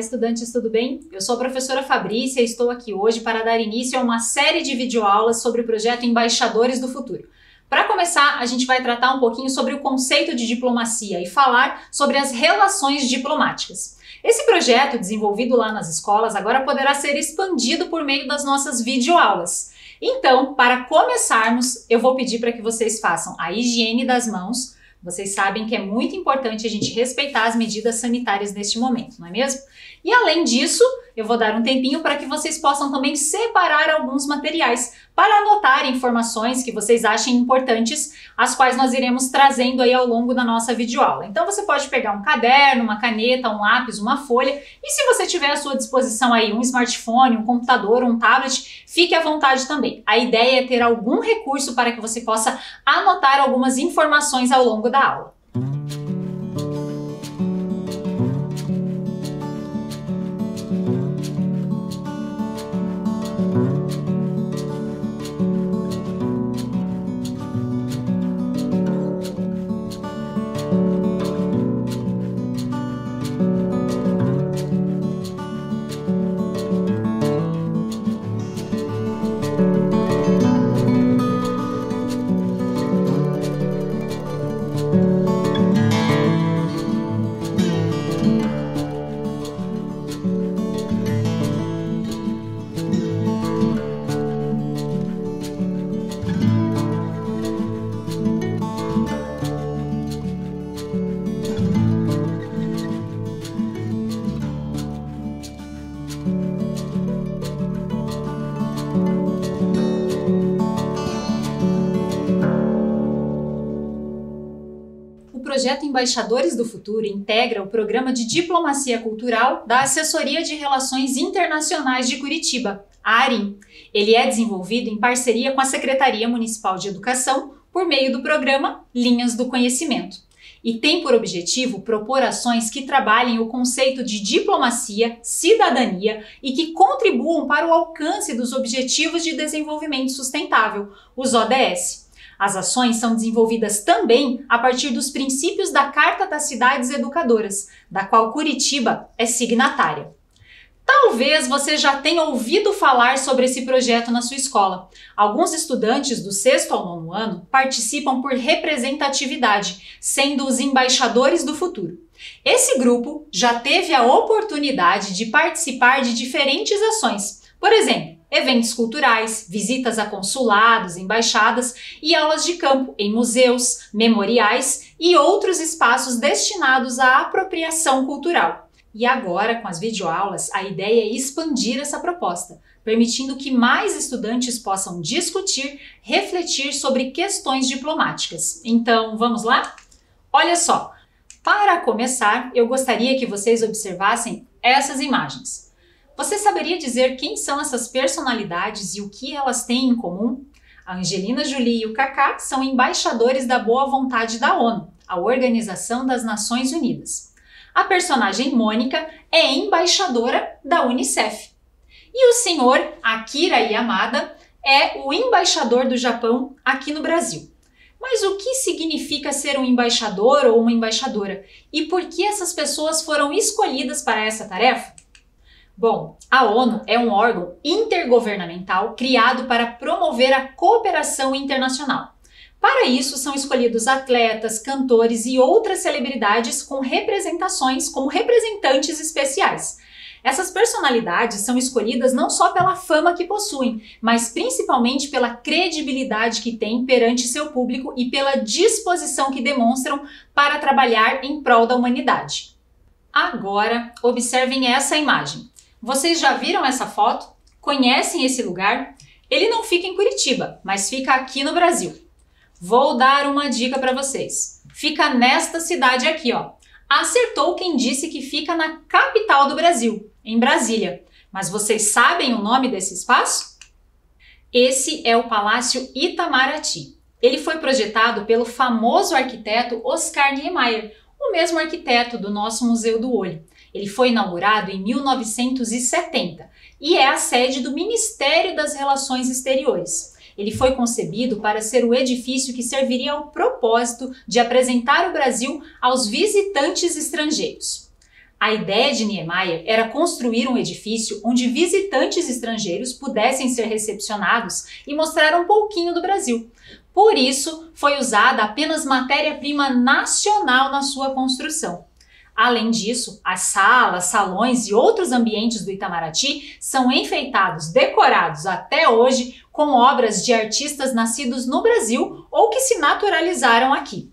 estudantes, tudo bem? Eu sou a professora Fabrícia e estou aqui hoje para dar início a uma série de videoaulas sobre o projeto Embaixadores do Futuro. Para começar, a gente vai tratar um pouquinho sobre o conceito de diplomacia e falar sobre as relações diplomáticas. Esse projeto, desenvolvido lá nas escolas, agora poderá ser expandido por meio das nossas videoaulas. Então, para começarmos, eu vou pedir para que vocês façam a higiene das mãos. Vocês sabem que é muito importante a gente respeitar as medidas sanitárias neste momento, não é mesmo? E além disso, eu vou dar um tempinho para que vocês possam também separar alguns materiais para anotar informações que vocês achem importantes, as quais nós iremos trazendo aí ao longo da nossa videoaula. Então você pode pegar um caderno, uma caneta, um lápis, uma folha, e se você tiver à sua disposição aí um smartphone, um computador, um tablet, fique à vontade também. A ideia é ter algum recurso para que você possa anotar algumas informações ao longo da aula. O projeto Embaixadores do Futuro integra o Programa de Diplomacia Cultural da Assessoria de Relações Internacionais de Curitiba, a ARIM. Ele é desenvolvido em parceria com a Secretaria Municipal de Educação por meio do programa Linhas do Conhecimento e tem por objetivo propor ações que trabalhem o conceito de diplomacia, cidadania e que contribuam para o alcance dos Objetivos de Desenvolvimento Sustentável, os ODS. As ações são desenvolvidas também a partir dos princípios da Carta das Cidades Educadoras, da qual Curitiba é signatária. Talvez você já tenha ouvido falar sobre esse projeto na sua escola. Alguns estudantes do 6º ao 9º ano participam por representatividade, sendo os embaixadores do futuro. Esse grupo já teve a oportunidade de participar de diferentes ações, por exemplo, eventos culturais, visitas a consulados, embaixadas e aulas de campo em museus, memoriais e outros espaços destinados à apropriação cultural. E agora, com as videoaulas, a ideia é expandir essa proposta, permitindo que mais estudantes possam discutir, refletir sobre questões diplomáticas. Então, vamos lá? Olha só, para começar, eu gostaria que vocês observassem essas imagens. Você saberia dizer quem são essas personalidades e o que elas têm em comum? A Angelina Jolie e o Kaká são embaixadores da boa vontade da ONU, a Organização das Nações Unidas. A personagem Mônica é embaixadora da Unicef. E o senhor Akira Yamada é o embaixador do Japão aqui no Brasil. Mas o que significa ser um embaixador ou uma embaixadora? E por que essas pessoas foram escolhidas para essa tarefa? Bom, a ONU é um órgão intergovernamental criado para promover a cooperação internacional. Para isso, são escolhidos atletas, cantores e outras celebridades com representações como representantes especiais. Essas personalidades são escolhidas não só pela fama que possuem, mas principalmente pela credibilidade que têm perante seu público e pela disposição que demonstram para trabalhar em prol da humanidade. Agora, observem essa imagem. Vocês já viram essa foto? Conhecem esse lugar? Ele não fica em Curitiba, mas fica aqui no Brasil. Vou dar uma dica para vocês. Fica nesta cidade aqui, ó. Acertou quem disse que fica na capital do Brasil, em Brasília. Mas vocês sabem o nome desse espaço? Esse é o Palácio Itamaraty. Ele foi projetado pelo famoso arquiteto Oscar Niemeyer, o mesmo arquiteto do nosso Museu do Olho. Ele foi inaugurado em 1970 e é a sede do Ministério das Relações Exteriores. Ele foi concebido para ser o edifício que serviria ao propósito de apresentar o Brasil aos visitantes estrangeiros. A ideia de Niemeyer era construir um edifício onde visitantes estrangeiros pudessem ser recepcionados e mostrar um pouquinho do Brasil. Por isso, foi usada apenas matéria-prima nacional na sua construção. Além disso, as salas, salões e outros ambientes do Itamaraty são enfeitados, decorados até hoje com obras de artistas nascidos no Brasil ou que se naturalizaram aqui.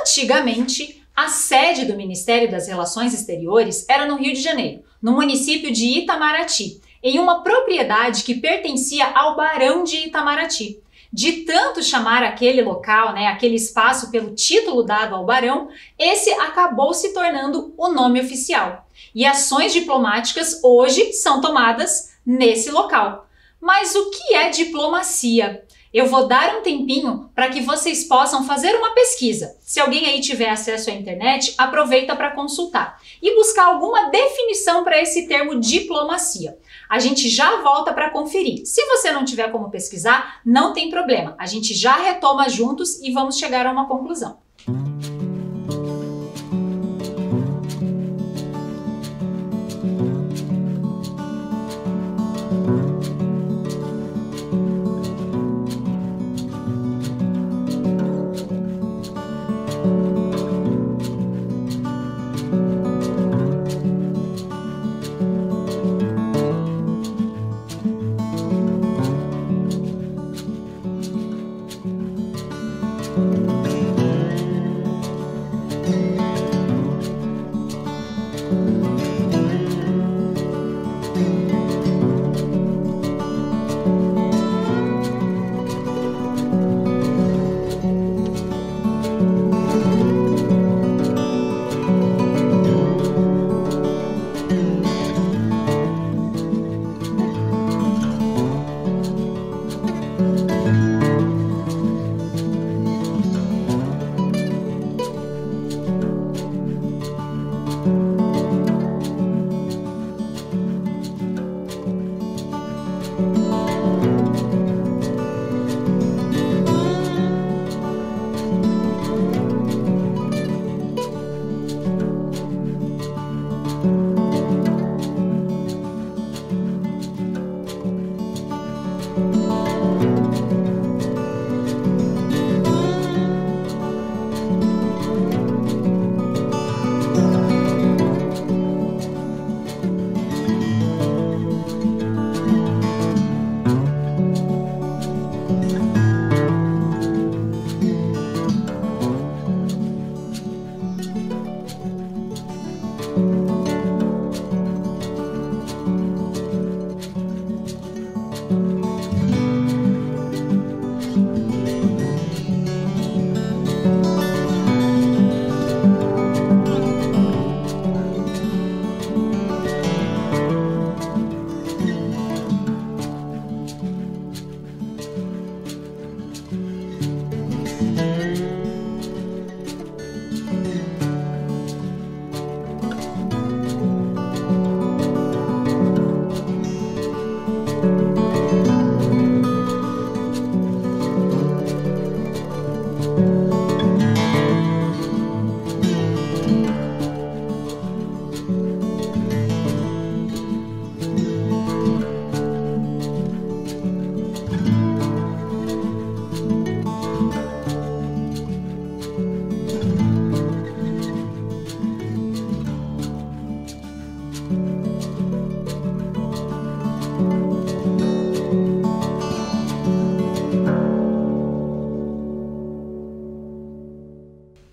Antigamente, a sede do Ministério das Relações Exteriores era no Rio de Janeiro, no município de Itamaraty, em uma propriedade que pertencia ao Barão de Itamaraty. De tanto chamar aquele local, aquele espaço pelo título dado ao barão, esse acabou se tornando o nome oficial. E ações diplomáticas hoje são tomadas nesse local. Mas o que é diplomacia? Eu vou dar um tempinho para que vocês possam fazer uma pesquisa. Se alguém aí tiver acesso à internet, aproveita para consultar e buscar alguma definição para esse termo diplomacia. A gente já volta para conferir. Se você não tiver como pesquisar, não tem problema. A gente já retoma juntos e vamos chegar a uma conclusão.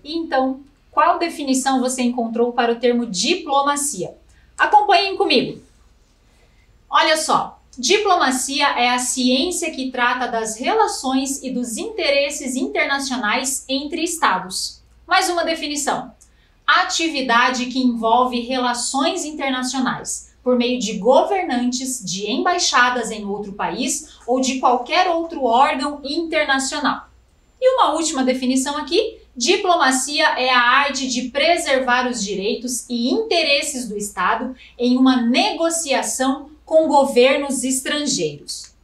E então, qual definição você encontrou para o termo diplomacia? Acompanhem comigo. Olha só, diplomacia é a ciência que trata das relações e dos interesses internacionais entre estados. Mais uma definição. Atividade que envolve relações internacionais, por meio de governantes, de embaixadas em outro país ou de qualquer outro órgão internacional. E uma última definição aqui, diplomacia é a arte de preservar os direitos e interesses do Estado em uma negociação com governos estrangeiros.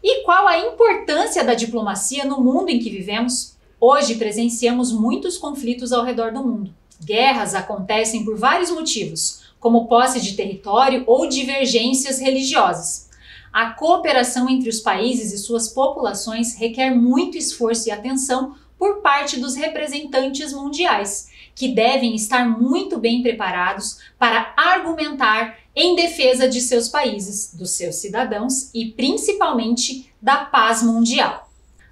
E qual a importância da diplomacia no mundo em que vivemos? Hoje presenciamos muitos conflitos ao redor do mundo. Guerras acontecem por vários motivos, como posse de território ou divergências religiosas. A cooperação entre os países e suas populações requer muito esforço e atenção por parte dos representantes mundiais, que devem estar muito bem preparados para argumentar em defesa de seus países, dos seus cidadãos e principalmente da paz mundial.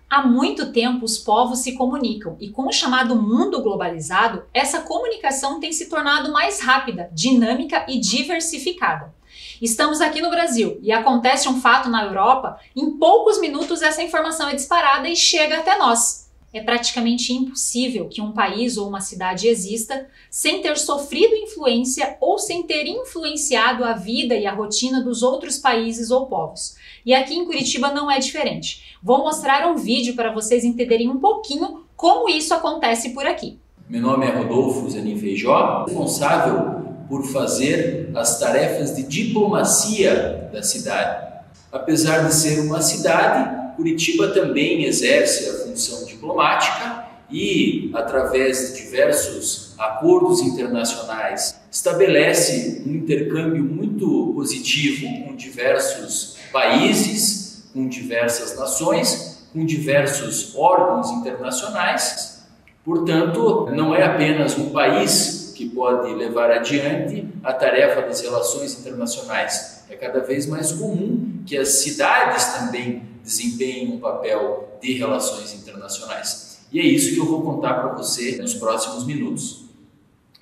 Há muito tempo os povos se comunicam e com o chamado mundo globalizado, essa comunicação tem se tornado mais rápida, dinâmica e diversificada. Estamos aqui no Brasil e acontece um fato na Europa, em poucos minutos essa informação é disparada e chega até nós. É praticamente impossível que um país ou uma cidade exista sem ter sofrido influência ou sem ter influenciado a vida e a rotina dos outros países ou povos. E aqui em Curitiba não é diferente. Vou mostrar um vídeo para vocês entenderem um pouquinho como isso acontece por aqui. Meu nome é Rodolfo Zanin Feijó, responsável por fazer as tarefas de diplomacia da cidade. Apesar de ser uma cidade, Curitiba também exerce a função diplomática e, através de diversos acordos internacionais, estabelece um intercâmbio muito positivo com diversos países, com diversas nações, com diversos órgãos internacionais. Portanto, não é apenas um país que pode levar adiante a tarefa das relações internacionais. É cada vez mais comum que as cidades também desempenhem um papel de relações internacionais. E é isso que eu vou contar para você nos próximos minutos.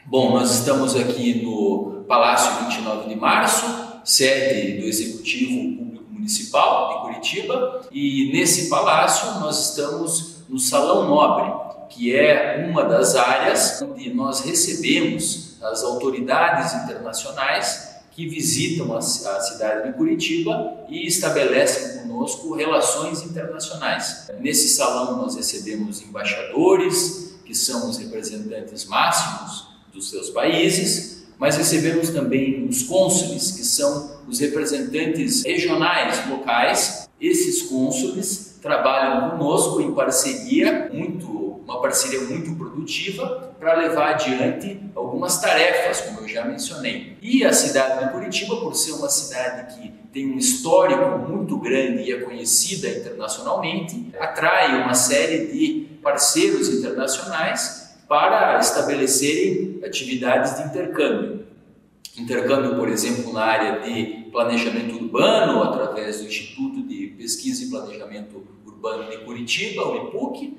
Bom, nós estamos aqui no Palácio 29 de Março, sede do Executivo Público Municipal de Curitiba, e nesse palácio nós estamos no Salão Nobre, que é uma das áreas onde nós recebemos as autoridades internacionais que visitam a cidade de Curitiba e estabelecem conosco relações internacionais. Nesse salão nós recebemos embaixadores, que são os representantes máximos dos seus países, mas recebemos também os cônsules, que são os representantes regionais, locais. Esses cônsules trabalham conosco em uma parceria muito produtiva para levar adiante algumas tarefas, como eu já mencionei. E a cidade de Curitiba, por ser uma cidade que tem um histórico muito grande e é conhecida internacionalmente, atrai uma série de parceiros internacionais para estabelecerem atividades de intercâmbio. Intercâmbio, por exemplo, na área de planejamento urbano, através do Instituto de Pesquisa e Planejamento Urbano de Curitiba, o IPUC,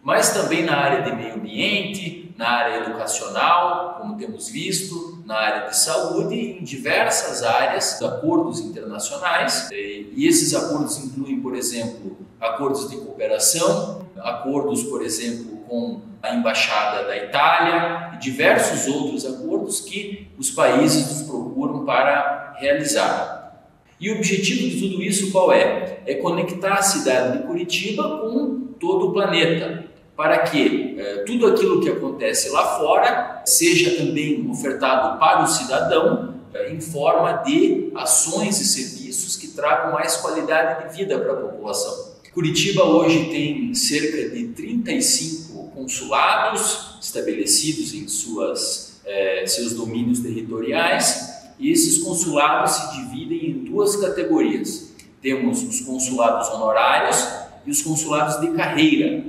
mas também na área de meio ambiente, na área educacional, como temos visto, na área de saúde, em diversas áreas de acordos internacionais. E esses acordos incluem, por exemplo, acordos de cooperação, acordos, por exemplo, com a Embaixada da Itália e diversos outros acordos que os países nos procuram para realizar. E o objetivo de tudo isso qual é? É conectar a cidade de Curitiba com todo o planeta, para que tudo aquilo que acontece lá fora seja também ofertado para o cidadão em forma de ações e serviços que tragam mais qualidade de vida para a população. Curitiba hoje tem cerca de 35 consulados estabelecidos em seus domínios territoriais, e esses consulados se dividem em duas categorias. Temos os consulados honorários e os consulados de carreira.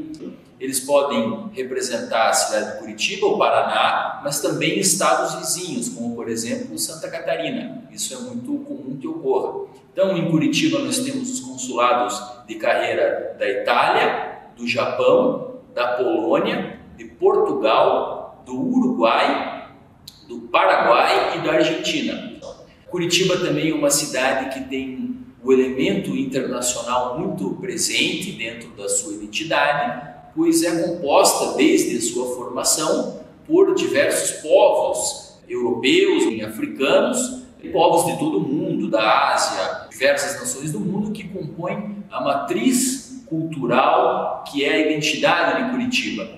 Eles podem representar a cidade de Curitiba, o Paraná, mas também estados vizinhos, como por exemplo Santa Catarina. Isso é muito comum que ocorra. Então, em Curitiba nós temos os consulados de carreira da Itália, do Japão, da Polônia, de Portugal, do Uruguai, do Paraguai e da Argentina. Curitiba também é uma cidade que tem o elemento internacional muito presente dentro da sua identidade, pois é composta desde a sua formação por diversos povos europeus e africanos, e povos de todo o mundo, da Ásia, diversas nações do mundo que compõem a matriz cultural que é a identidade de Curitiba.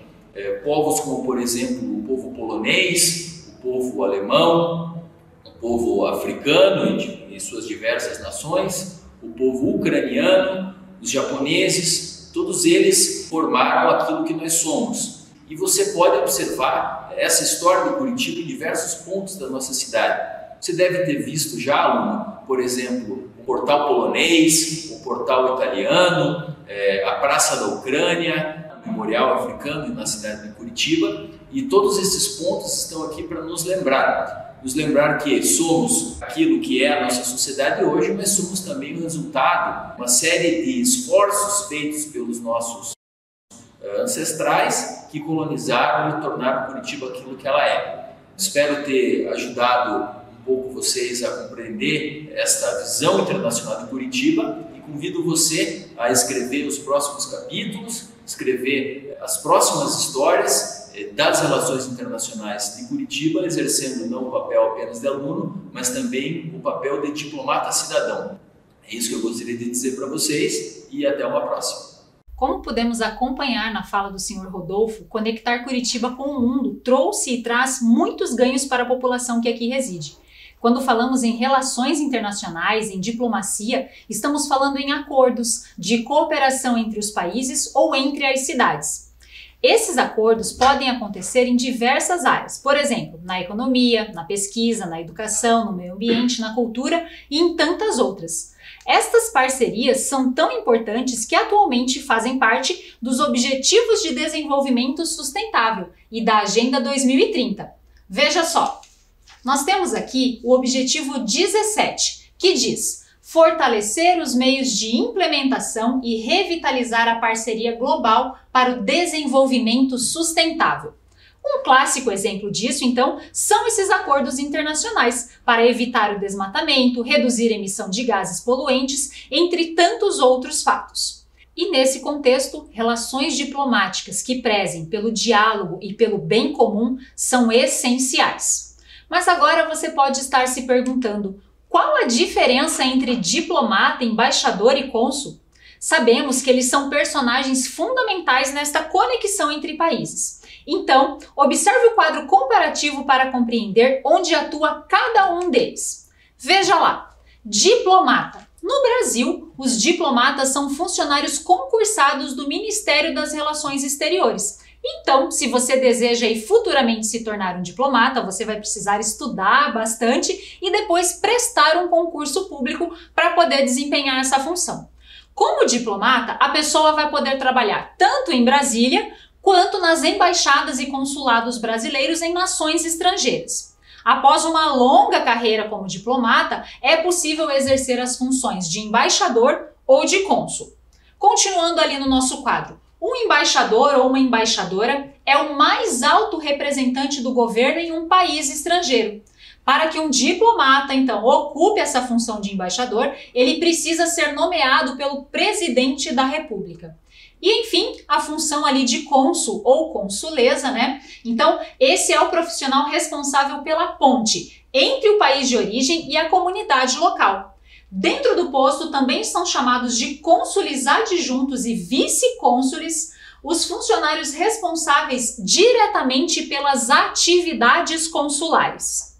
Povos como, por exemplo, o povo polonês, o povo alemão, o povo africano e suas diversas nações, o povo ucraniano, os japoneses, todos eles formaram aquilo que nós somos. E você pode observar essa história de Curitiba em diversos pontos da nossa cidade. Você deve ter visto já, aluno, por exemplo, o portal polonês, o portal italiano, a Praça da Ucrânia, o Memorial Africano na cidade de Curitiba. E todos esses pontos estão aqui para nos lembrar que somos aquilo que é a nossa sociedade hoje, mas somos também o resultado de uma série de esforços feitos pelos nossos ancestrais que colonizaram e tornaram Curitiba aquilo que ela é. Espero ter ajudado um pouco vocês a compreender esta visão internacional de Curitiba e convido você a escrever os próximos capítulos, escrever as próximas histórias das relações internacionais de Curitiba, exercendo não o papel apenas de aluno, mas também o papel de diplomata cidadão. É isso que eu gostaria de dizer para vocês e até uma próxima. Como pudemos acompanhar na fala do Sr. Rodolfo, conectar Curitiba com o mundo trouxe e traz muitos ganhos para a população que aqui reside. Quando falamos em relações internacionais, em diplomacia, estamos falando em acordos de cooperação entre os países ou entre as cidades. Esses acordos podem acontecer em diversas áreas, por exemplo, na economia, na pesquisa, na educação, no meio ambiente, na cultura e em tantas outras. Estas parcerias são tão importantes que atualmente fazem parte dos Objetivos de Desenvolvimento Sustentável e da Agenda 2030. Veja só, nós temos aqui o objetivo 17, que diz: fortalecer os meios de implementação e revitalizar a parceria global para o desenvolvimento sustentável. Um clássico exemplo disso, então, são esses acordos internacionais para evitar o desmatamento, reduzir a emissão de gases poluentes, entre tantos outros fatos. E nesse contexto, relações diplomáticas que prezem pelo diálogo e pelo bem comum são essenciais. Mas agora você pode estar se perguntando: qual a diferença entre diplomata, embaixador e cônsul? Sabemos que eles são personagens fundamentais nesta conexão entre países. Então, observe o quadro comparativo para compreender onde atua cada um deles. Veja lá, diplomata. No Brasil, os diplomatas são funcionários concursados do Ministério das Relações Exteriores. Então, se você deseja e futuramente se tornar um diplomata, você vai precisar estudar bastante e depois prestar um concurso público para poder desempenhar essa função. Como diplomata, a pessoa vai poder trabalhar tanto em Brasília quanto nas embaixadas e consulados brasileiros em nações estrangeiras. Após uma longa carreira como diplomata, é possível exercer as funções de embaixador ou de cônsul. Continuando ali no nosso quadro, um embaixador ou uma embaixadora é o mais alto representante do governo em um país estrangeiro. Para que um diplomata, então, ocupe essa função de embaixador, ele precisa ser nomeado pelo presidente da República. E, enfim, a função ali de cônsul ou consuleza, né? Então, esse é o profissional responsável pela ponte entre o país de origem e a comunidade local. Dentro do posto também são chamados de cônsules adjuntos e vice-cônsules os funcionários responsáveis diretamente pelas atividades consulares.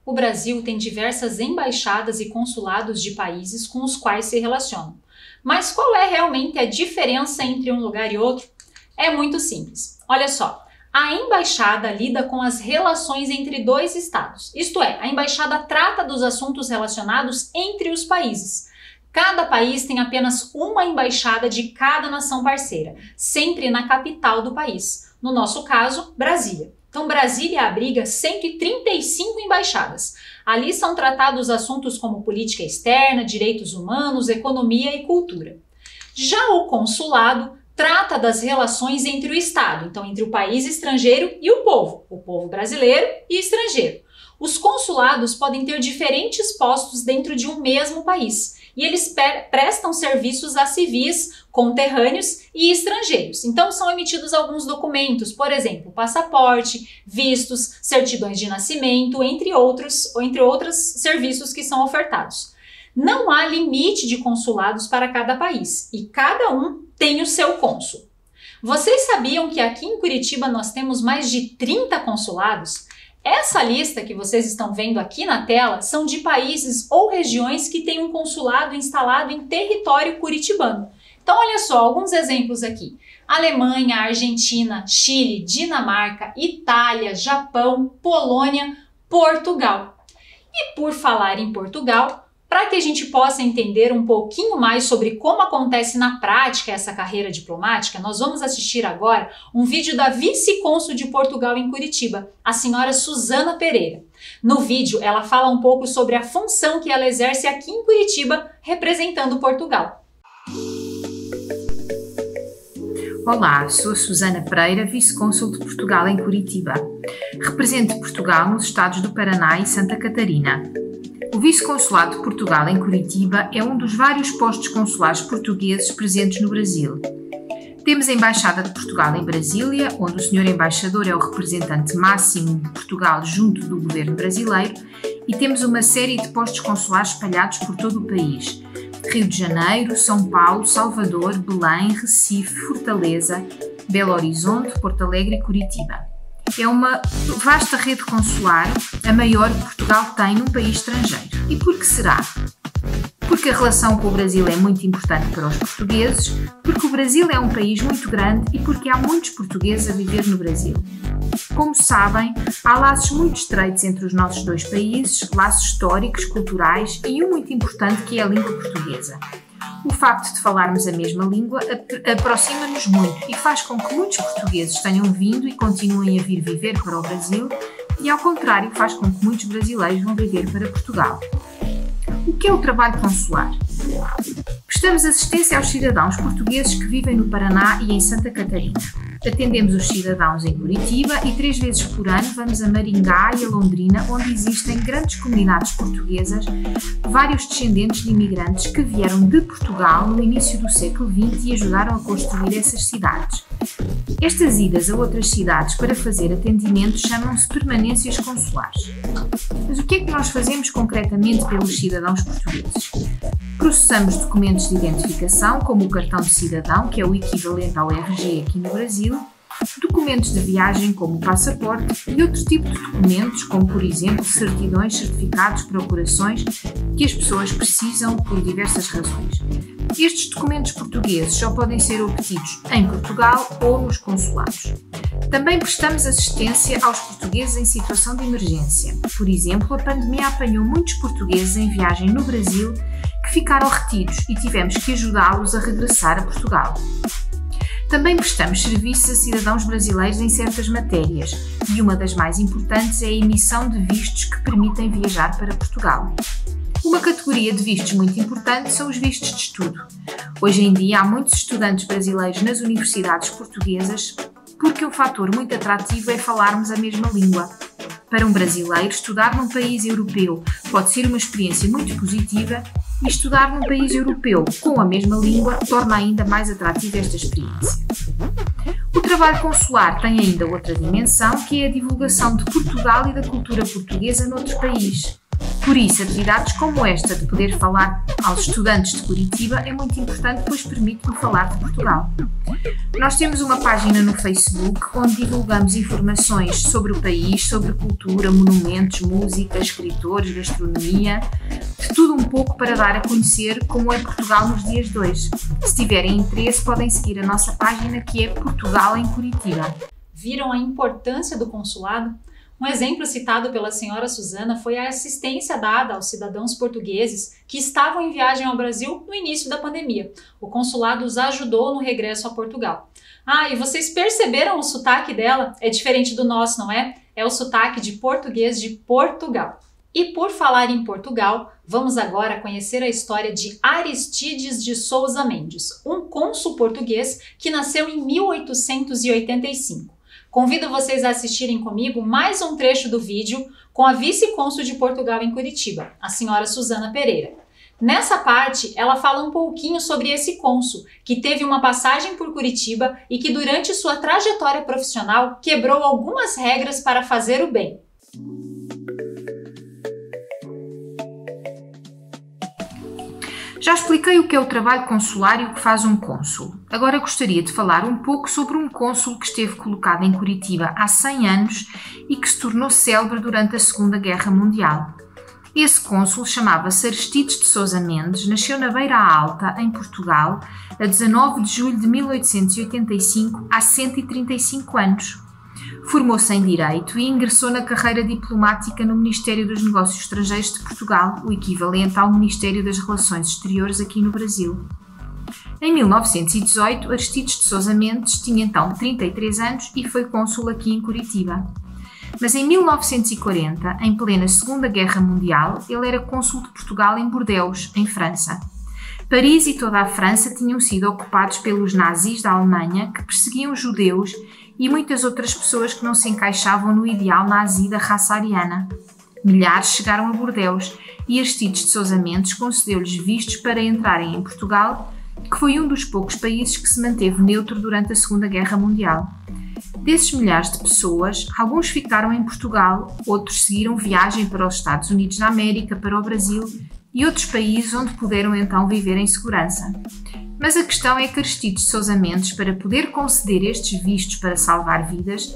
O Brasil tem diversas embaixadas e consulados de países com os quais se relacionam. Mas qual é realmente a diferença entre um lugar e outro? É muito simples. Olha só, a embaixada lida com as relações entre dois estados. Isto é, a embaixada trata dos assuntos relacionados entre os países. Cada país tem apenas uma embaixada de cada nação parceira, sempre na capital do país. No nosso caso, Brasília. Então, Brasília abriga 135 embaixadas. Ali são tratados assuntos como política externa, direitos humanos, economia e cultura. Já o consulado trata das relações entre o Estado, então entre o país estrangeiro e o povo brasileiro e estrangeiro. Os consulados podem ter diferentes postos dentro de um mesmo país e eles prestam serviços a civis, conterrâneos e estrangeiros. Então são emitidos alguns documentos, por exemplo, passaporte, vistos, certidões de nascimento, entre outros serviços que são ofertados. Não há limite de consulados para cada país e cada um tem o seu cônsul. Vocês sabiam que aqui em Curitiba nós temos mais de 30 consulados? Essa lista que vocês estão vendo aqui na tela são de países ou regiões que têm um consulado instalado em território curitibano. Então, olha só, alguns exemplos aqui. Alemanha, Argentina, Chile, Dinamarca, Itália, Japão, Polônia, Portugal. E por falar em Portugal, para que a gente possa entender um pouquinho mais sobre como acontece na prática essa carreira diplomática, nós vamos assistir agora um vídeo da vice-cônsul de Portugal em Curitiba, a senhora Susana Pereira. No vídeo, ela fala um pouco sobre a função que ela exerce aqui em Curitiba, representando Portugal. Olá, sou Susana Pereira, vice-cônsul de Portugal em Curitiba. Represento Portugal nos estados do Paraná e Santa Catarina. O Vice-Consulado de Portugal em Curitiba é um dos vários postos consulares portugueses presentes no Brasil. Temos a Embaixada de Portugal em Brasília, onde o Sr. Embaixador é o representante máximo de Portugal junto do governo brasileiro, e temos uma série de postos consulares espalhados por todo o país: Rio de Janeiro, São Paulo, Salvador, Belém, Recife, Fortaleza, Belo Horizonte, Porto Alegre e Curitiba. É uma vasta rede consular, a maior que Portugal tem num país estrangeiro. E por que será? Porque a relação com o Brasil é muito importante para os portugueses, porque o Brasil é um país muito grande e porque há muitos portugueses a viver no Brasil. Como sabem, há laços muito estreitos entre os nossos dois países, laços históricos, culturais e um muito importante que é a língua portuguesa. O facto de falarmos a mesma língua aproxima-nos muito e faz com que muitos portugueses tenham vindo e continuem a vir viver para o Brasil, e ao contrário faz com que muitos brasileiros vão viver para Portugal. O que é o trabalho consular? Prestamos assistência aos cidadãos portugueses que vivem no Paraná e em Santa Catarina. Atendemos os cidadãos em Curitiba e 3 vezes por ano vamos a Maringá e a Londrina, onde existem grandes comunidades portuguesas, vários descendentes de imigrantes que vieram de Portugal no início do século XX e ajudaram a construir essas cidades. Estas idas a outras cidades para fazer atendimentos chamam-se permanências consulares. Mas o que é que nós fazemos concretamente pelos cidadãos portugueses? Processamos documentos de identificação, como o cartão de cidadão, que é o equivalente ao RG aqui no Brasil, documentos de viagem, como o passaporte, e outro tipo de documentos, como, por exemplo, certidões, certificados, procurações, que as pessoas precisam por diversas razões. Estes documentos portugueses só podem ser obtidos em Portugal ou nos consulados. Também prestamos assistência aos portugueses em situação de emergência. Por exemplo, a pandemia apanhou muitos portugueses em viagem no Brasil que ficaram retidos e tivemos que ajudá-los a regressar a Portugal. Também prestamos serviços a cidadãos brasileiros em certas matérias, e uma das mais importantes é a emissão de vistos que permitem viajar para Portugal. Uma categoria de vistos muito importante são os vistos de estudo. Hoje em dia há muitos estudantes brasileiros nas universidades portuguesas porque um fator muito atrativo é falarmos a mesma língua. Para um brasileiro, estudar num país europeu pode ser uma experiência muito positiva, e estudar num país europeu com a mesma língua torna ainda mais atrativa esta experiência. O trabalho consular tem ainda outra dimensão, que é a divulgação de Portugal e da cultura portuguesa noutro país. Por isso, atividades como esta de poder falar aos estudantes de Curitiba é muito importante, pois permite-me falar de Portugal. Nós temos uma página no Facebook onde divulgamos informações sobre o país, sobre cultura, monumentos, música, escritores, gastronomia, de tudo um pouco para dar a conhecer como é Portugal nos dias de hoje. Se tiverem interesse, podem seguir a nossa página, que é Portugal em Curitiba. Viram a importância do consulado? Um exemplo citado pela senhora Susana foi a assistência dada aos cidadãos portugueses que estavam em viagem ao Brasil no início da pandemia. O consulado os ajudou no regresso a Portugal. Ah, e vocês perceberam o sotaque dela? É diferente do nosso, não é? É o sotaque de português de Portugal. E por falar em Portugal, vamos agora conhecer a história de Aristides de Sousa Mendes, um cônsul português que nasceu em 1885. Convido vocês a assistirem comigo mais um trecho do vídeo com a vice-cônsul de Portugal em Curitiba, a senhora Susana Pereira. Nessa parte, ela fala um pouquinho sobre esse cônsul, que teve uma passagem por Curitiba e que durante sua trajetória profissional quebrou algumas regras para fazer o bem. Já expliquei o que é o trabalho consular e o que faz um cônsul. Agora gostaria de falar um pouco sobre um cônsul que esteve colocado em Curitiba há 100 anos e que se tornou célebre durante a Segunda Guerra Mundial. Esse cônsul chamava-se Aristides de Sousa Mendes, nasceu na Beira Alta, em Portugal, a 19 de julho de 1885, há 135 anos. Formou-se em Direito e ingressou na carreira diplomática no Ministério dos Negócios Estrangeiros de Portugal, o equivalente ao Ministério das Relações Exteriores aqui no Brasil. Em 1918, Aristides de Sousa Mendes tinha então 33 anos e foi cônsul aqui em Curitiba. Mas em 1940, em plena Segunda Guerra Mundial, ele era cônsul de Portugal em Bordeaux, em França. Paris e toda a França tinham sido ocupados pelos nazis da Alemanha, que perseguiam judeus e muitas outras pessoas que não se encaixavam no ideal nazi da raça ariana. Milhares chegaram a Bordeaux e Aristides de Sousa Mendes concedeu-lhes vistos para entrarem em Portugal, que foi um dos poucos países que se manteve neutro durante a Segunda Guerra Mundial. Desses milhares de pessoas, alguns ficaram em Portugal, outros seguiram viagem para os Estados Unidos da América, para o Brasil e outros países onde puderam então viver em segurança. Mas a questão é que Aristides de Sousa Mendes, para poder conceder estes vistos para salvar vidas,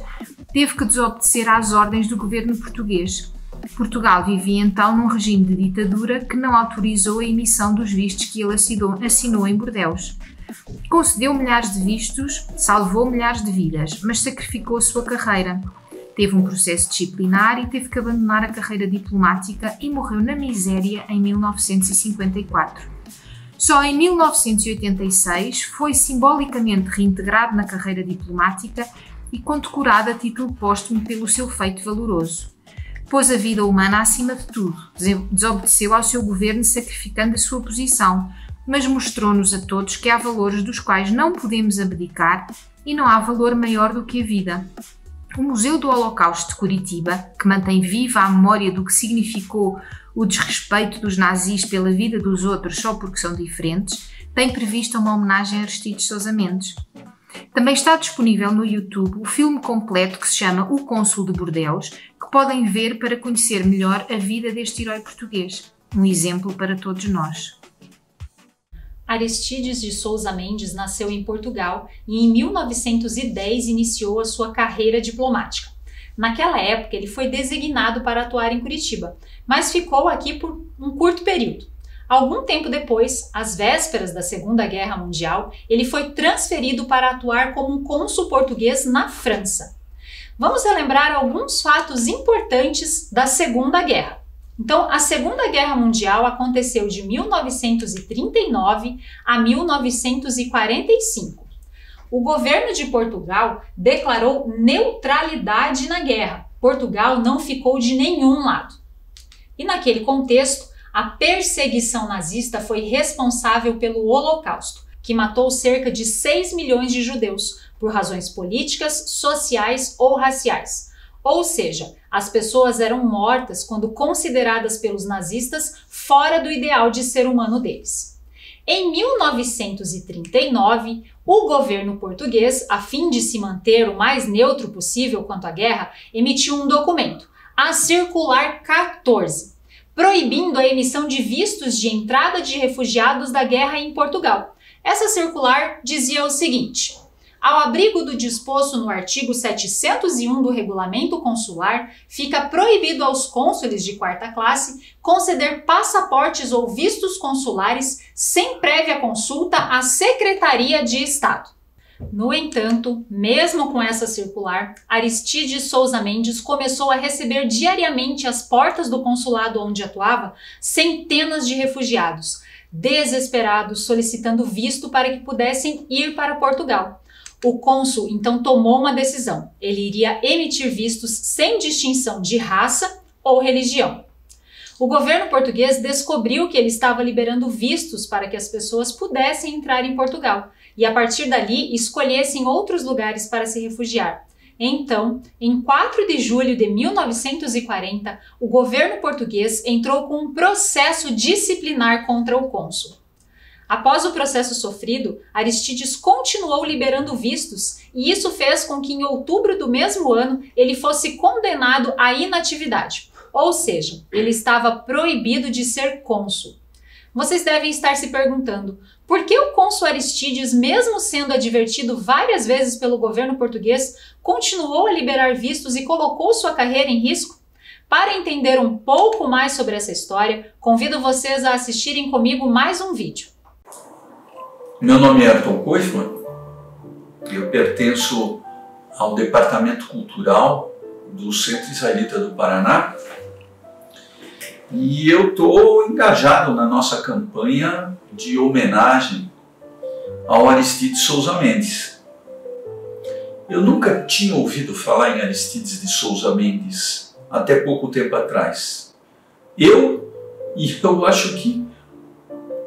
teve que desobedecer às ordens do governo português. Portugal vivia então num regime de ditadura que não autorizou a emissão dos vistos que ele assinou em Bordeaux. Concedeu milhares de vistos, salvou milhares de vidas, mas sacrificou a sua carreira. Teve um processo disciplinar e teve que abandonar a carreira diplomática e morreu na miséria em 1954. Só em 1986 foi simbolicamente reintegrado na carreira diplomática e condecorado a título póstumo pelo seu feito valoroso. Pôs a vida humana acima de tudo, desobedeceu ao seu governo sacrificando a sua posição, mas mostrou-nos a todos que há valores dos quais não podemos abdicar e não há valor maior do que a vida. O Museu do Holocausto de Curitiba, que mantém viva a memória do que significou o desrespeito dos nazis pela vida dos outros só porque são diferentes, tem prevista uma homenagem a Aristides de Sousa Mendes. Também está disponível no YouTube o filme completo que se chama O Cônsul de Bordeaux, que podem ver para conhecer melhor a vida deste herói português. Um exemplo para todos nós. Aristides de Sousa Mendes nasceu em Portugal e em 1910 iniciou a sua carreira diplomática. Naquela época ele foi designado para atuar em Curitiba, mas ficou aqui por um curto período. Algum tempo depois, às vésperas da Segunda Guerra Mundial, ele foi transferido para atuar como um cônsul português na França. Vamos relembrar alguns fatos importantes da Segunda Guerra. Então, a Segunda Guerra Mundial aconteceu de 1939 a 1945. O governo de Portugal declarou neutralidade na guerra. Portugal não ficou de nenhum lado. E naquele contexto, a perseguição nazista foi responsável pelo Holocausto, que matou cerca de 6 milhões de judeus por razões políticas, sociais ou raciais. Ou seja, as pessoas eram mortas quando consideradas pelos nazistas fora do ideal de ser humano deles. Em 1939, o governo português, a fim de se manter o mais neutro possível quanto à guerra, emitiu um documento, a Circular 14, proibindo a emissão de vistos de entrada de refugiados da guerra em Portugal. Essa circular dizia o seguinte: ao abrigo do disposto no artigo 701 do Regulamento Consular, fica proibido aos cônsules de quarta classe conceder passaportes ou vistos consulares sem prévia consulta à Secretaria de Estado. No entanto, mesmo com essa circular, Aristides Sousa Mendes começou a receber diariamente às portas do consulado onde atuava centenas de refugiados, desesperados, solicitando visto para que pudessem ir para Portugal. O cônsul então tomou uma decisão. Ele iria emitir vistos sem distinção de raça ou religião. O governo português descobriu que ele estava liberando vistos para que as pessoas pudessem entrar em Portugal e, a partir dali, escolhessem outros lugares para se refugiar. Então, em 4 de julho de 1940, o governo português entrou com um processo disciplinar contra o cônsul. Após o processo sofrido, Aristides continuou liberando vistos e isso fez com que em outubro do mesmo ano ele fosse condenado à inatividade, ou seja, ele estava proibido de ser cônsul. Vocês devem estar se perguntando, por que o cônsul Aristides, mesmo sendo advertido várias vezes pelo governo português, continuou a liberar vistos e colocou sua carreira em risco? Para entender um pouco mais sobre essa história, convido vocês a assistirem comigo mais um vídeo. Meu nome é Ayrton Koifman, eu pertenço ao Departamento Cultural do Centro Israelita do Paraná e eu estou engajado na nossa campanha de homenagem ao Aristides Souza Mendes. Eu nunca tinha ouvido falar em Aristides de Souza Mendes até pouco tempo atrás. Eu acho que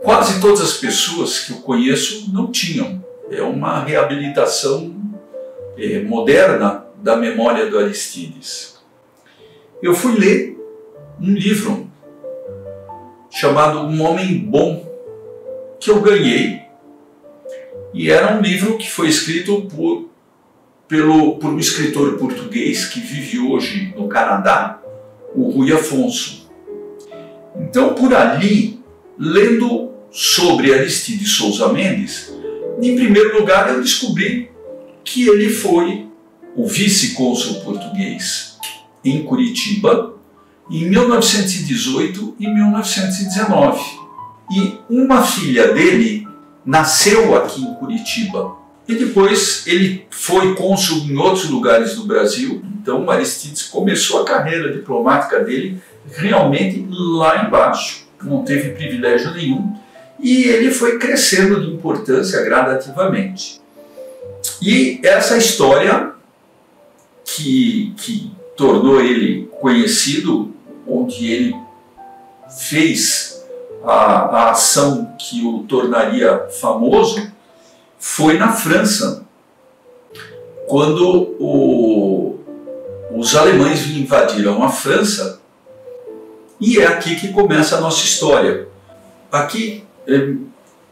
quase todas as pessoas que eu conheço não tinham. É uma reabilitação moderna da memória do Aristides. Eu fui ler um livro chamado Um Homem Bom, que eu ganhei, e era um livro que foi escrito por um escritor português que vive hoje no Canadá, o Rui Afonso. Então, por ali, lendo sobre Aristides Souza Mendes, em primeiro lugar eu descobri que ele foi o vice-cônsul português em Curitiba em 1918 e 1919. E uma filha dele nasceu aqui em Curitiba. E depois ele foi cônsul em outros lugares do Brasil. Então Aristides começou a carreira diplomática dele realmente lá embaixo. Não teve privilégio nenhum. E ele foi crescendo de importância gradativamente. E essa história que tornou ele conhecido, onde ele fez a ação que o tornaria famoso, foi na França, quando os alemães invadiram a França, e é aqui que começa a nossa história. Aqui,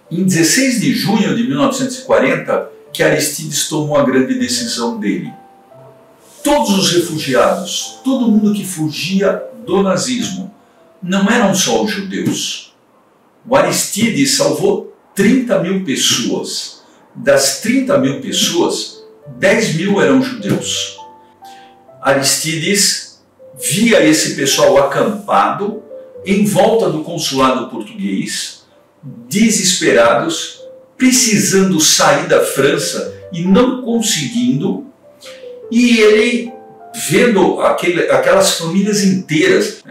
em 16 de junho de 1940, que Aristides tomou a grande decisão dele. Todos os refugiados, todo mundo que fugia do nazismo, não eram só os judeus. O Aristides salvou 30 mil pessoas. Das 30 mil pessoas, 10 mil eram judeus. Aristides via esse pessoal acampado em volta do consulado português, desesperados, precisando sair da França e não conseguindo, e ele vendo aquelas famílias inteiras.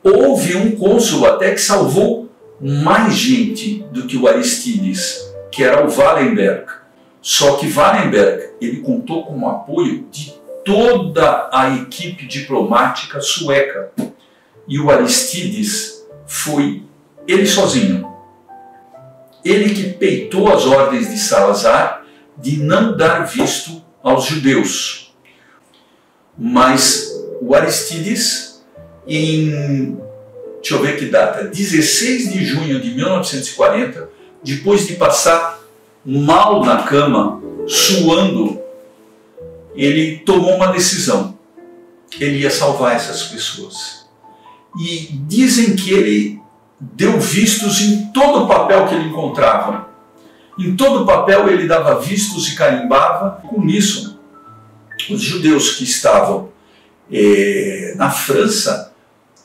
Houve um cônsul até que salvou mais gente do que o Aristides, que era o Wallenberg. Só que Wallenberg, ele contou com o apoio de toda a equipe diplomática sueca. E o Aristides foi ele sozinho. Ele que peitou as ordens de Salazar de não dar visto aos judeus. Mas o Aristides, deixa eu ver que data, 16 de junho de 1940, depois de passar mal na cama, suando, ele tomou uma decisão. Ele ia salvar essas pessoas. E dizem que ele deu vistos em todo o papel que ele encontrava. Em todo o papel ele dava vistos e carimbava. Com isso, os judeus que estavam na França,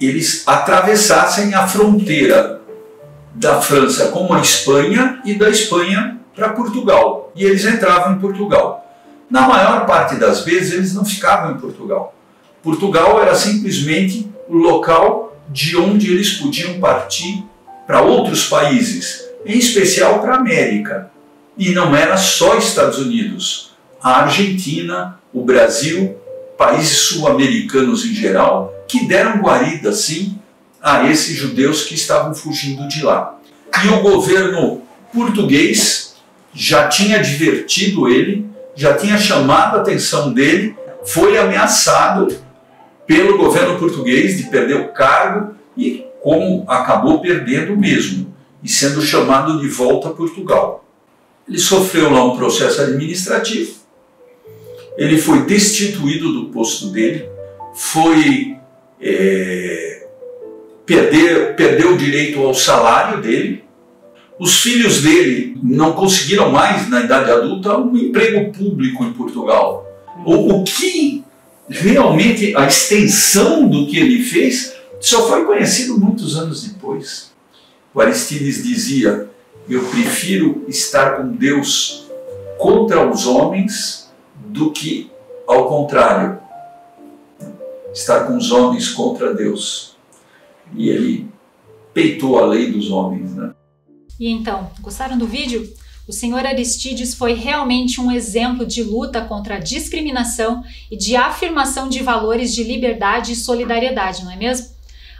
eles atravessassem a fronteira da França com a Espanha e da Espanha para Portugal. E eles entravam em Portugal. Na maior parte das vezes eles não ficavam em Portugal. Portugal era simplesmente o local de onde eles podiam partir para outros países, em especial para a América. E não era só Estados Unidos. A Argentina, o Brasil, países sul-americanos em geral, que deram guarida, sim, a esses judeus que estavam fugindo de lá. E o governo português já tinha advertido ele, já tinha chamado a atenção dele, foi ameaçado pelo governo português de perder o cargo e como acabou perdendo mesmo, e sendo chamado de volta a Portugal. Ele sofreu lá um processo administrativo, ele foi destituído do posto dele, perdeu o direito ao salário dele. Os filhos dele não conseguiram mais, na idade adulta, um emprego público em Portugal. O que realmente a extensão do que ele fez só foi conhecido muitos anos depois. O Aristídeis dizia: eu prefiro estar com Deus contra os homens do que ao contrário, estar com os homens contra Deus. E ele peitou a lei dos homens, né? E então, gostaram do vídeo? O senhor Aristídeis foi realmente um exemplo de luta contra a discriminação e de afirmação de valores de liberdade e solidariedade, não é mesmo?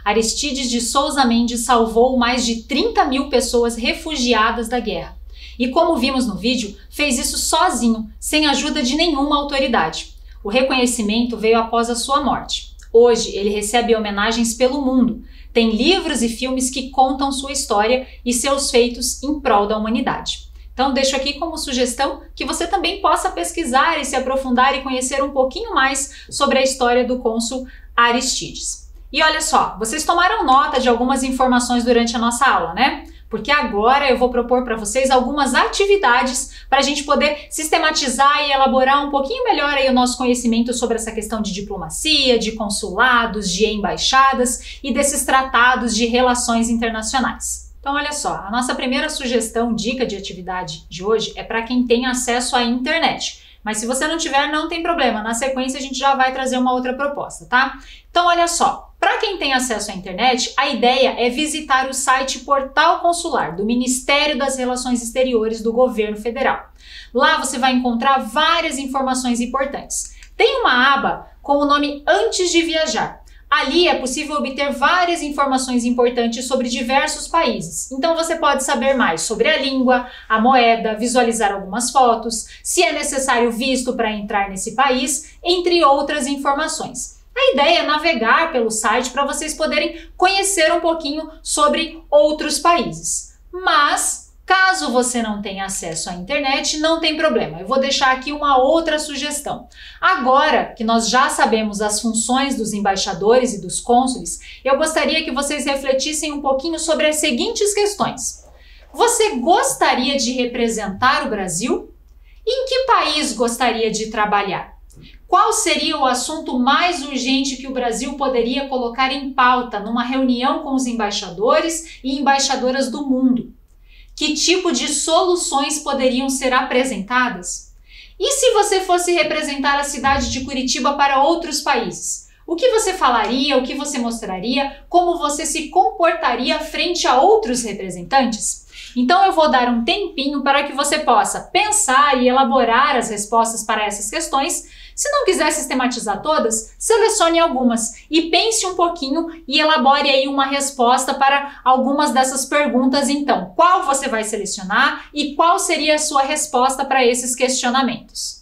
Aristides de Sousa Mendes salvou mais de 30 mil pessoas refugiadas da guerra. E como vimos no vídeo, fez isso sozinho, sem ajuda de nenhuma autoridade. O reconhecimento veio após a sua morte. Hoje, ele recebe homenagens pelo mundo. Tem livros e filmes que contam sua história e seus feitos em prol da humanidade. Então, deixo aqui como sugestão que você também possa pesquisar e se aprofundar e conhecer um pouquinho mais sobre a história do cônsul Aristides. E olha só, vocês tomaram nota de algumas informações durante a nossa aula, né? Porque agora eu vou propor para vocês algumas atividades para a gente poder sistematizar e elaborar um pouquinho melhor aí o nosso conhecimento sobre essa questão de diplomacia, de consulados, de embaixadas e desses tratados de relações internacionais. Então olha só, a nossa primeira sugestão, dica de atividade de hoje é para quem tem acesso à internet. Mas se você não tiver, não tem problema. Na sequência a gente já vai trazer uma outra proposta, tá? Então olha só, para quem tem acesso à internet, a ideia é visitar o site Portal Consular do Ministério das Relações Exteriores do Governo Federal. Lá você vai encontrar várias informações importantes. Tem uma aba com o nome Antes de Viajar. Ali é possível obter várias informações importantes sobre diversos países. Então você pode saber mais sobre a língua, a moeda, visualizar algumas fotos, se é necessário visto para entrar nesse país, entre outras informações. A ideia é navegar pelo site para vocês poderem conhecer um pouquinho sobre outros países. Mas, caso você não tenha acesso à internet, não tem problema. Eu vou deixar aqui uma outra sugestão. Agora que nós já sabemos as funções dos embaixadores e dos cônsules, eu gostaria que vocês refletissem um pouquinho sobre as seguintes questões. Você gostaria de representar o Brasil? Em que país gostaria de trabalhar? Qual seria o assunto mais urgente que o Brasil poderia colocar em pauta numa reunião com os embaixadores e embaixadoras do mundo? Que tipo de soluções poderiam ser apresentadas? E se você fosse representar a cidade de Curitiba para outros países? O que você falaria, o que você mostraria, como você se comportaria frente a outros representantes? Então eu vou dar um tempinho para que você possa pensar e elaborar as respostas para essas questões. Se não quiser sistematizar todas, selecione algumas e pense um pouquinho e elabore aí uma resposta para algumas dessas perguntas. Então, qual você vai selecionar e qual seria a sua resposta para esses questionamentos?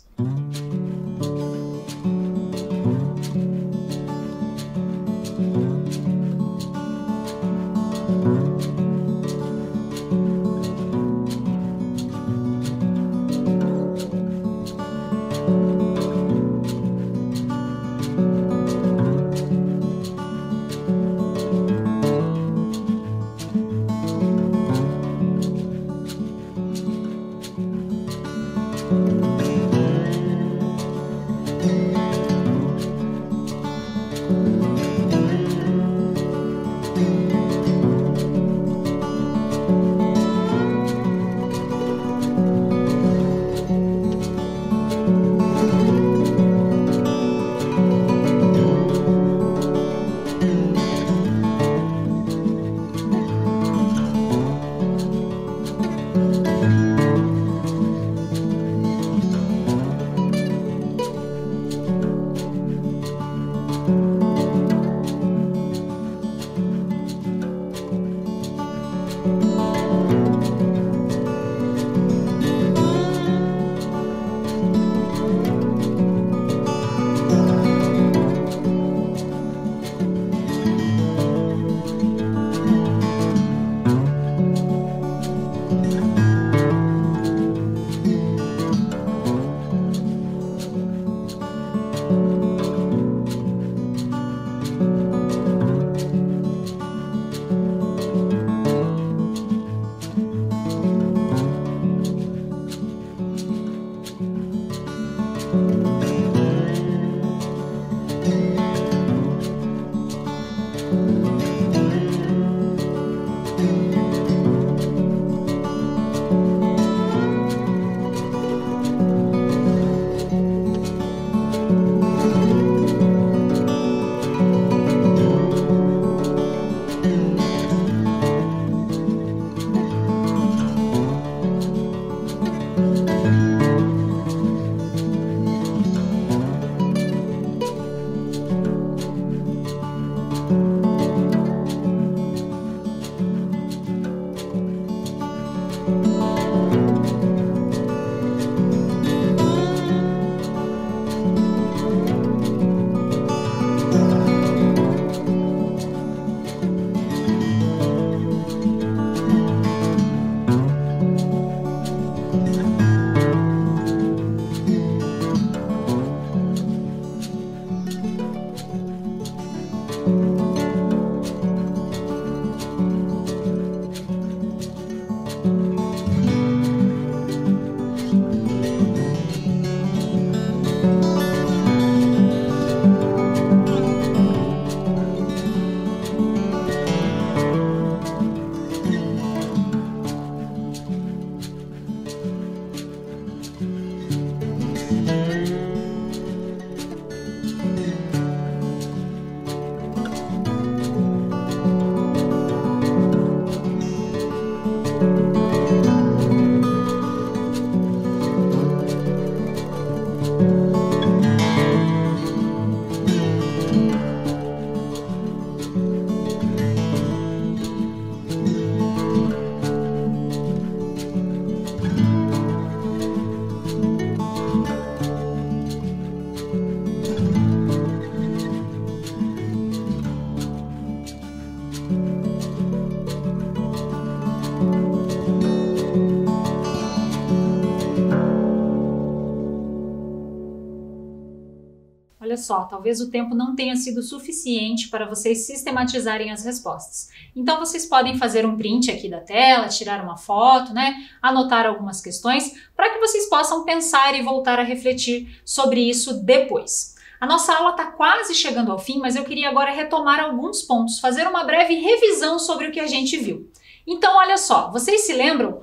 Olha só, talvez o tempo não tenha sido suficiente para vocês sistematizarem as respostas. Então vocês podem fazer um print aqui da tela, tirar uma foto, anotar algumas questões, para que vocês possam pensar e voltar a refletir sobre isso depois. A nossa aula está quase chegando ao fim, mas eu queria agora retomar alguns pontos, fazer uma breve revisão sobre o que a gente viu. Então olha só, vocês se lembram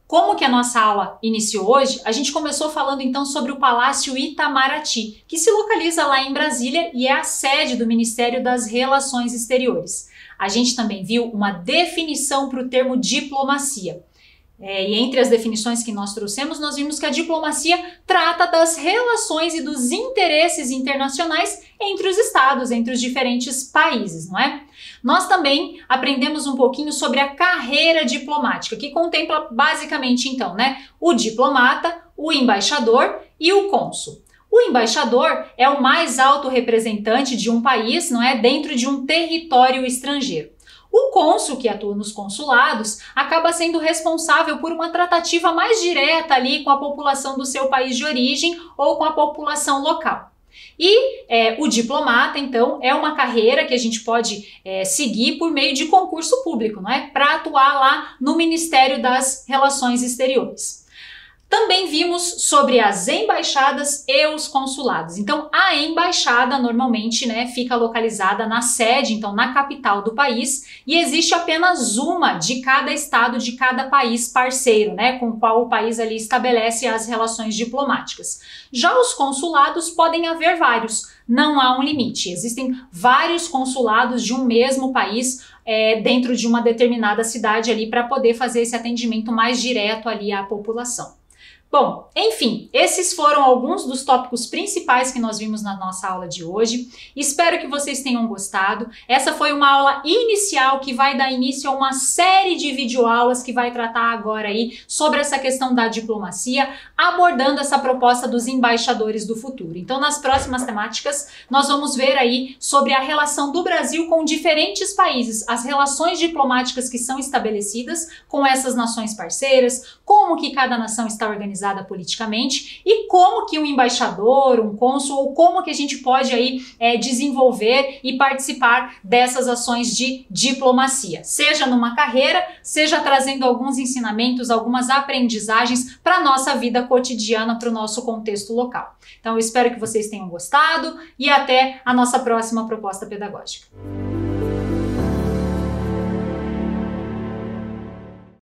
como que a nossa aula iniciou hoje? A gente começou falando então sobre o Palácio Itamaraty, que se localiza lá em Brasília e é a sede do Ministério das Relações Exteriores. A gente também viu uma definição para o termo diplomacia. E entre as definições que nós trouxemos, nós vimos que a diplomacia trata das relações e dos interesses internacionais entre os estados, entre os diferentes países, não é? Nós também aprendemos um pouquinho sobre a carreira diplomática, que contempla basicamente então, o diplomata, o embaixador e o cônsul. O embaixador é o mais alto representante de um país, não é, dentro de um território estrangeiro. O cônsul, que atua nos consulados, acaba sendo responsável por uma tratativa mais direta ali com a população do seu país de origem ou com a população local. E o diplomata, então, é uma carreira que a gente pode seguir por meio de concurso público, não é? Para atuar lá no Ministério das Relações Exteriores. Também vimos sobre as embaixadas e os consulados. Então, a embaixada normalmente fica localizada na sede, então na capital do país, e existe apenas uma de cada estado, de cada país parceiro, com o qual o país ali estabelece as relações diplomáticas. Já os consulados podem haver vários, não há um limite. Existem vários consulados de um mesmo país dentro de uma determinada cidade ali para poder fazer esse atendimento mais direto ali à população. Bom, enfim, esses foram alguns dos tópicos principais que nós vimos na nossa aula de hoje. Espero que vocês tenham gostado. Essa foi uma aula inicial que vai dar início a uma série de videoaulas que vai tratar agora aí sobre essa questão da diplomacia, abordando essa proposta dos embaixadores do futuro. Então, nas próximas temáticas, nós vamos ver aí sobre a relação do Brasil com diferentes países, as relações diplomáticas que são estabelecidas com essas nações parceiras, como que cada nação está organizada politicamente e como que um embaixador, um cônsul, ou como que a gente pode aí desenvolver e participar dessas ações de diplomacia, seja numa carreira, seja trazendo alguns ensinamentos, algumas aprendizagens para a nossa vida cotidiana, para o nosso contexto local. Então eu espero que vocês tenham gostado e até a nossa próxima proposta pedagógica.